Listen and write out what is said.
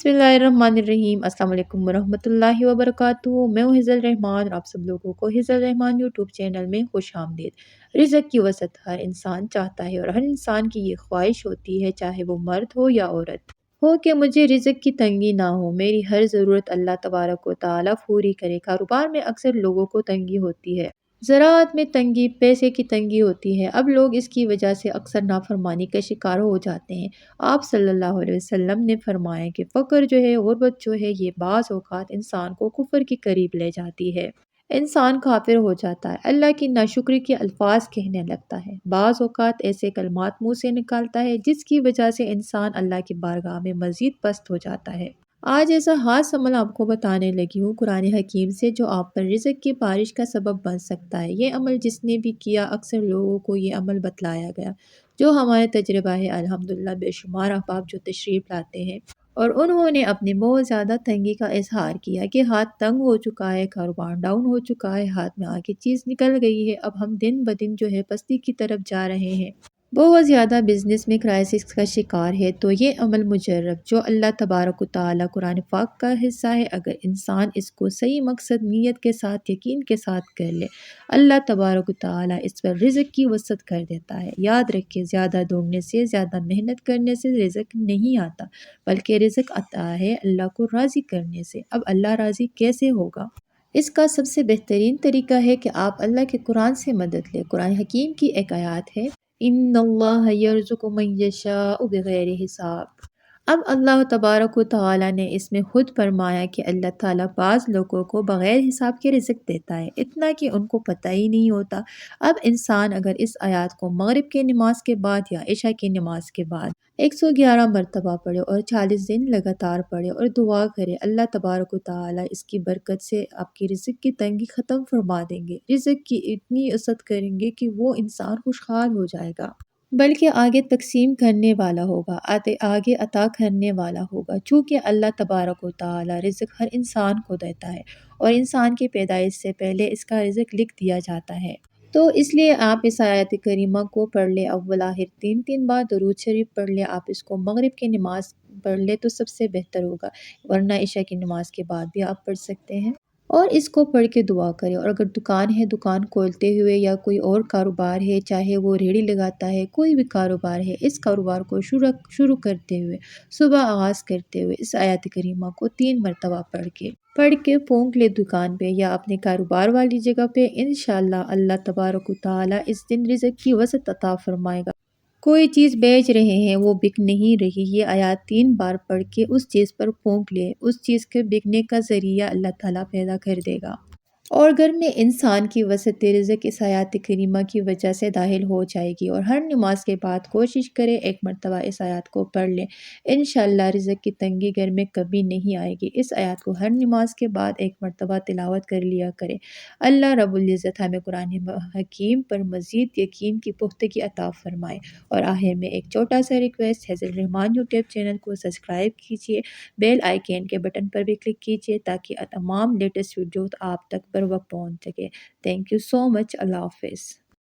बिस्मिल्लाहिर्रहमानिर्रहीम। अस्सलाम वालेकुम वरहमतुल्लाहि वबरकातुहू। मैं हूँ हिज़ल रहमान और आप सब लोगों को हिज़ल रहमान यूट्यूब चैनल में खुश आमदीद। रिज़्क़ की वसअत हर इंसान चाहता है और हर इंसान की ये ख्वाहिश होती है, चाहे वो मर्द हो या औरत हो, कि मुझे रिज़्क़ की तंगी ना हो, मेरी हर ज़रूरत अल्लाह तबारक व तआला पूरी करे। कारोबार में अक्सर लोगों को तंगी होती है, ज़राअत में तंगी, पैसे की तंगी होती है। अब लोग इसकी वजह से अक्सर नाफरमानी का शिकार हो जाते हैं। आप सल्लल्लाहु अलैहि वसल्लम ने फरमाया कि फ़क्र जो है, गुर्बत जो है, ये बाज़ औक़ात इंसान को कुफ़र के करीब ले जाती है। इंसान काफ़िर हो जाता है, अल्लाह की नाशुक्री के अल्फ़ाज़ कहने लगता है, बाज़ औक़ात ऐसे कलमात मुँह से निकालता है जिसकी वजह से इंसान अल्लाह की बारगाह में मज़ीद पस्त हो जाता है। आज ऐसा ख़ास अमल आपको बताने लगी हूँ कुरान हकीम से, जो आप पर रिज़्क़ की बारिश का सबब बन सकता है। ये अमल जिसने भी किया, अक्सर लोगों को ये अमल बतलाया गया, जो हमारा तजुर्बा है। अल्हम्दुलिल्लाह बेशुमार अहबाब जो तशरीफ़ लाते हैं और उन्होंने अपनी बहुत ज़्यादा तंगी का इज़हार किया कि हाथ तंग हो चुका है, कारोबार डाउन हो चुका है, हाथ में आगे चीज़ निकल गई है, अब हम दिन ब दिन जो है पस्ती की तरफ जा रहे हैं, बहुत ज़्यादा बिज़नेस में क्राइसिस का शिकार है। तो ये अमल मुजर्रब जो अल्लाह तबारक व तआला कुरान पाक का हिस्सा है, अगर इंसान इसको सही मकसद, नीयत के साथ, यकीन के साथ कर ले, अल्लाह तबारक व तआला इस पर रिज़्क़ की वसअत कर देता है। याद रखिए, ज़्यादा दौड़ने से, ज़्यादा मेहनत करने से रिज़्क़ नहीं आता, बल्कि रिज़्क़ आता है अल्लाह को राज़ी करने से। अब अल्लाह राज़ी कैसे होगा? इसका सबसे बेहतरीन तरीका है कि आप अल्लाह के कुरान से मदद लें। कुरान हकीम की एक आयत है, इन्नल्लाह यर्ज़ुक़ु मन यशाअ बिग़ैरि हिसाब। अब अल्लाह तबारक व तआला ने इसमें खुद फरमाया कि अल्लाह ताला बाज़ लोगों को बग़ैर हिसाब के रिज़्क़ देता है, इतना कि उनको पता ही नहीं होता। अब इंसान अगर इस आयत को मग़रिब की नमाज के बाद या इशा की नमाज के बाद 111 मरतबा पढ़े और 40 दिन लगातार पढ़े और दुआ करे, अल्लाह तबारक व तआला इसकी बरकत से आपकी रिज़्क़ की तंगी ख़त्म फरमा देंगे। रिज़्क़ की इतनी असत करेंगे कि वो इंसान खुशहाल हो जाएगा, बल्कि आगे तक़सीम करने वाला होगा, आगे अता करने वाला होगा। चूँकि अल्लाह तबारक व तआला रिज़्क़ हर इंसान को देता है और इंसान की पैदाइश से पहले इसका रिज़्क़ लिख दिया जाता है। तो इसलिए आप इस आयत करीमा को पढ़ लें, अव्वल आखिर 3-3 बार दुरूद शरीफ पढ़ लें। आप इसको मग़रिब की नमाज़ पढ़ लें तो सबसे बेहतर होगा, वरना इशा की नमाज़ के बाद भी आप पढ़ सकते हैं। और इसको पढ़ के दुआ करें। और अगर दुकान है, दुकान खोलते हुए या कोई और कारोबार है, चाहे वो रेहड़ी लगाता है, कोई भी कारोबार है, इस कारोबार को शुरू करते हुए, सुबह आगाज़ करते हुए इस आयत करीमा को 3 मरतबा पढ़ के फूँक ले दुकान पे या अपने कारोबार वाली जगह पे। इंशाअल्लाह अल्लाह तबारक व तआला इस दिन रिज़्क़ की वसअत अता फरमाएगा। कोई चीज़ बेच रहे हैं, वो बिक नहीं रही, ये आयत 3 बार पढ़ के उस चीज़ पर फूँक लें, उस चीज़ के बिकने का ज़रिया अल्लाह ताला पैदा कर देगा। और घर में इंसान की वसअत रिज़्क़ इस आयत करीमा की वजह से दाखिल हो जाएगी। और हर नमाज के बाद कोशिश करें 1 मरतबा इस आयत को पढ़ लें, इंशाअल्लाह रिज़्क़ की तंगी घर में कभी नहीं आएगी। इस आयत को हर नमाज के बाद 1 मरतबा तिलावत कर लिया करें। अल्लाह रब्बुल इज़्ज़त हमें कुरान हकीम पर मज़ीद यकीन की पुख्तगी अता फरमाए। और आखिर में एक छोटा सा रिक्वेस्ट, हिज़ल रहमान यूट्यूब चैनल को सब्सक्राइब कीजिए, बेल आइकन के बटन पर भी क्लिक कीजिए, ताकि तमाम लेटेस्ट वीडियोज़ आप तक बर वक्त पहुँच सके। Thank you so much. अल्लाह हाफ़िज़।